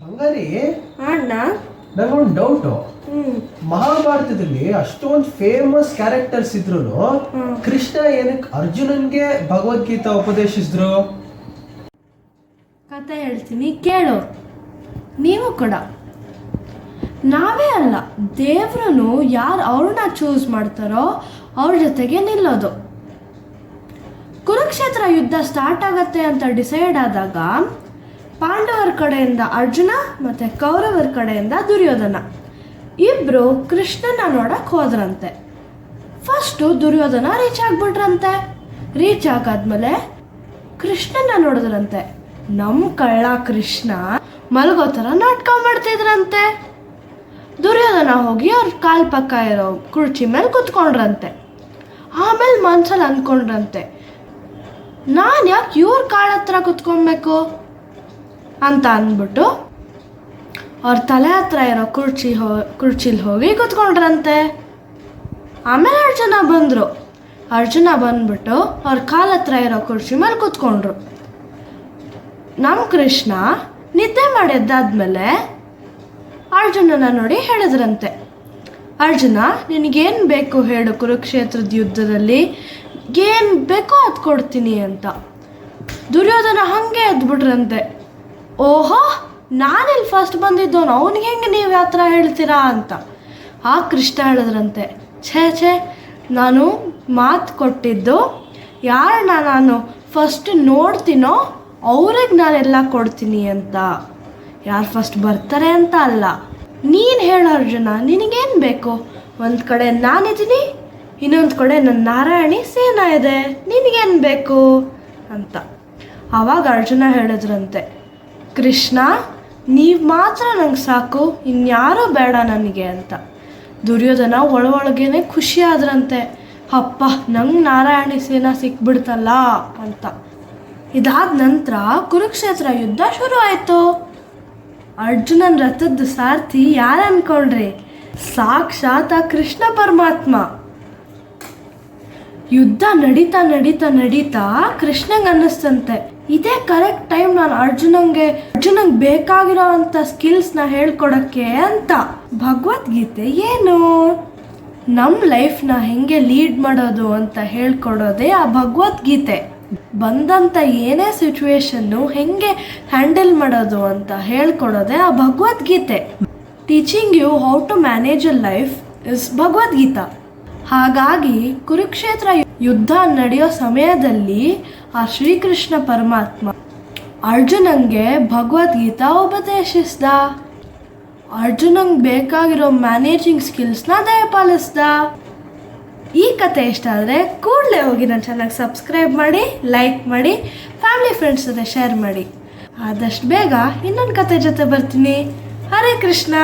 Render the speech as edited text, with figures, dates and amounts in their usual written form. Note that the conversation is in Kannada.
ಬಂಗಾರಿ, ಅಣ್ಣ ನಂಗೊಂದು ಡೌಟು. ಮಹಾಭಾರತದಲ್ಲಿ ಅಷ್ಟೊಂದು ಫೇಮಸ್ ಕ್ಯಾರೆಕ್ಟರ್ಸ್ ಇದ್ರು ಕೃಷ್ಣ ಏನಕ್ಕೆ ಅರ್ಜುನನ್ಗೆ ಭಗವದ್ಗೀತಾ ಉಪದೇಶಿಸಿದ್ರು? ಕತೆ ಹೇಳ್ತೀನಿ ಕೇಳು. ನೀವು ಕೂಡ ನಾವೇ ಅಲ್ಲ, ದೇವ್ರು ಯಾರು ಅವ್ರನ್ನ ಚೂಸ್ ಮಾಡ್ತಾರೋ ಅವ್ರ ಜೊತೆಗೆ ನಿಲ್ಲೋದು. ಕುರುಕ್ಷೇತ್ರ ಯುದ್ಧ ಸ್ಟಾರ್ಟ್ ಆಗತ್ತೆ ಅಂತ ಡಿಸೈಡ್ ಆದಾಗ ಪಾಂಡವರ ಕಡೆಯಿಂದ ಅರ್ಜುನ ಮತ್ತೆ ಕೌರವರ ಕಡೆಯಿಂದ ದುರ್ಯೋಧನ ಇಬ್ರು ಕೃಷ್ಣನ ನೋಡಕ್ ಹೋದ್ರಂತೆ. ಫಸ್ಟು ದುರ್ಯೋಧನ ರೀಚ್ ಆಗ್ಬಿಟ್ರಂತೆ. ರೀಚ್ ಆಗಾದ್ಮೇಲೆ ಕೃಷ್ಣನ ನೋಡಿದ್ರಂತೆ. ನಮ್ಮ ಕಳ್ಳ ಕೃಷ್ಣ ಮಲಗೋ ಥರ ನಾಟಕ ಮಾಡ್ತಿದ್ರಂತೆ. ದುರ್ಯೋಧನ ಹೋಗಿ ಅವ್ರ ಕಾಲ್ ಪಕ್ಕ ಇರೋ ಕುರ್ಚಿ ಮೇಲೆ ಕುತ್ಕೊಂಡ್ರಂತೆ. ಆಮೇಲೆ ಮನ್ಸಲ್ಲಿ ಅಂದ್ಕೊಂಡ್ರಂತೆ, ನಾನು ಯಾಕೆ ಇವ್ರ ಕಾಳ ಹತ್ರ ಕುತ್ಕೊಬೇಕು ಅಂತ ಅಂದ್ಬಿಟ್ಟು ಅವ್ರ ತಲೆ ಹತ್ರ ಇರೋ ಕುರ್ಚಿಲಿ ಹೋಗಿ ಕುತ್ಕೊಂಡ್ರಂತೆ. ಆಮೇಲೆ ಅರ್ಜುನ ಬಂದ್ಬಿಟ್ಟು ಅವ್ರ ಕಾಲ ಹತ್ರ ಇರೋ ಕುರ್ಚಿ ಮೇಲೆ ಕುತ್ಕೊಂಡ್ರು. ನಮ್ಮ ಕೃಷ್ಣ ನಿದ್ದೆ ಮಾಡಿದ್ದಾದ್ಮೇಲೆ ಅರ್ಜುನನ ನೋಡಿ ಹೇಳಿದ್ರಂತೆ, ಅರ್ಜುನ ನಿನಗೇನು ಬೇಕು ಹೇಳು, ಕುರುಕ್ಷೇತ್ರದ ಯುದ್ಧದಲ್ಲಿ ಏನು ಬೇಕೋ ಅದು ಕೊಡ್ತೀನಿ ಅಂತ. ದುರ್ಯೋಧನ ಹಾಗೆ ಎದ್ಬಿಟ್ರಂತೆ. ಓಹೋ, ನಾನಿಲ್ಲಿ ಫಸ್ಟ್ ಬಂದಿದ್ದವನು, ಅವನಿಗೆ ಹೆಂಗೆ ನೀವು ಯಾವ ಥರ ಹೇಳ್ತೀರಾ ಅಂತ. ಆ ಕೃಷ್ಣ ಹೇಳಿದ್ರಂತೆ, ಛೇ ನಾನು ಮಾತು ಕೊಟ್ಟಿದ್ದು ಯಾರನ್ನ ನಾನು ಫಸ್ಟ್ ನೋಡ್ತೀನೋ ಅವ್ರಿಗೆ ನಾನೆಲ್ಲ ಕೊಡ್ತೀನಿ ಅಂತ, ಯಾರು ಫಸ್ಟ್ ಬರ್ತಾರೆ ಅಂತ ಅಲ್ಲ. ನೀನು ಹೇಳು ಅರ್ಜುನ, ನಿನಗೇನು ಬೇಕು? ಒಂದು ಕಡೆ ನಾನಿದ್ದೀನಿ, ಇನ್ನೊಂದು ಕಡೆ ನನ್ನ ನಾರಾಯಣಿ ಸೇನಾ ಇದೆ, ನಿನಗೇನು ಬೇಕು ಅಂತ. ಆವಾಗ ಅರ್ಜುನ ಹೇಳಿದ್ರಂತೆ, ಕೃಷ್ಣ ನೀವು ಮಾತ್ರ ನಂಗೆ ಸಾಕು, ಇನ್ಯಾರೂ ಬೇಡ ನನಗೆ ಅಂತ. ದುರ್ಯೋಧನ ಒಳಗೇನೆ ಖುಷಿ ಆದ್ರಂತೆ, ಅಪ್ಪ ನಂಗೆ ನಾರಾಯಣಿ ಸೇನಾ ಸಿಕ್ಬಿಡ್ತಲ್ಲ ಅಂತ. ಇದಾದ ನಂತರ ಕುರುಕ್ಷೇತ್ರ ಯುದ್ಧ ಶುರು ಆಯಿತು. ಅರ್ಜುನನ್ ರಥದ ಸಾರಥಿ ಯಾರು ಅನ್ಕೊಂಡ್ರಿ? ಸಾಕ್ಷಾತ್ ಆ ಕೃಷ್ಣ ಪರಮಾತ್ಮ. ಯುದ್ಧ ನಡೀತಾ ಕೃಷ್ಣಂಗೆ ಅನ್ನಿಸ್ತಂತೆ, ಇದೇ ಕರೆಕ್ಟ್ ಟೈಮ್ ನಾನು ಅರ್ಜುನಂಗೆ ಬೇಕಾಗಿರೋ ಅಂಥ ಸ್ಕಿಲ್ಸ್ನ ಹೇಳ್ಕೊಡಕ್ಕೆ ಅಂತ. ಭಗವದ್ಗೀತೆ ಏನು? ನಮ್ಮ ಲೈಫ್ನ ಹೆಂಗೆ ಲೀಡ್ ಮಾಡೋದು ಅಂತ ಹೇಳ್ಕೊಡೋದೇ ಆ ಭಗವದ್ಗೀತೆ. ಬಂದಂಥ ಏನೇ ಸಿಚುವೇಶನ್ನು ಹೆಂಗೆ ಹ್ಯಾಂಡಲ್ ಮಾಡೋದು ಅಂತ ಹೇಳ್ಕೊಡೋದೇ ಆ ಭಗವದ್ಗೀತೆ. Teaching you how to manage a life is Bhagavad Gita. ಹಾಗಾಗಿ ಕುರುಕ್ಷೇತ್ರ ಯುದ್ಧ ನಡೆಯೋ ಸಮಯದಲ್ಲಿ ಆ ಶ್ರೀಕೃಷ್ಣ ಪರಮಾತ್ಮ ಅರ್ಜುನಂಗೆ ಭಗವದ್ಗೀತಾ ಉಪದೇಶಿಸ್ದ. ಅರ್ಜುನಂಗೆ ಬೇಕಾಗಿರೋ ಮ್ಯಾನೇಜಿಂಗ್ ಸ್ಕಿಲ್ಸ್ನ ದಯಪಾಲಿಸ್ದ. ಈ ಕತೆ ಇಷ್ಟ ಆದರೆ ಕೂಡಲೇ ಹೋಗಿ ನನ್ನ ಚಾನಲ್ಗೆ ಸಬ್ಸ್ಕ್ರೈಬ್ ಮಾಡಿ, ಲೈಕ್ ಮಾಡಿ, ಫ್ಯಾಮಿಲಿ ಫ್ರೆಂಡ್ಸ್ ಜೊತೆ ಶೇರ್ ಮಾಡಿ. ಆದಷ್ಟು ಬೇಗ ಇನ್ನೊಂದು ಕತೆ ಜೊತೆ ಬರ್ತೀನಿ. ಹರೇ ಕೃಷ್ಣ.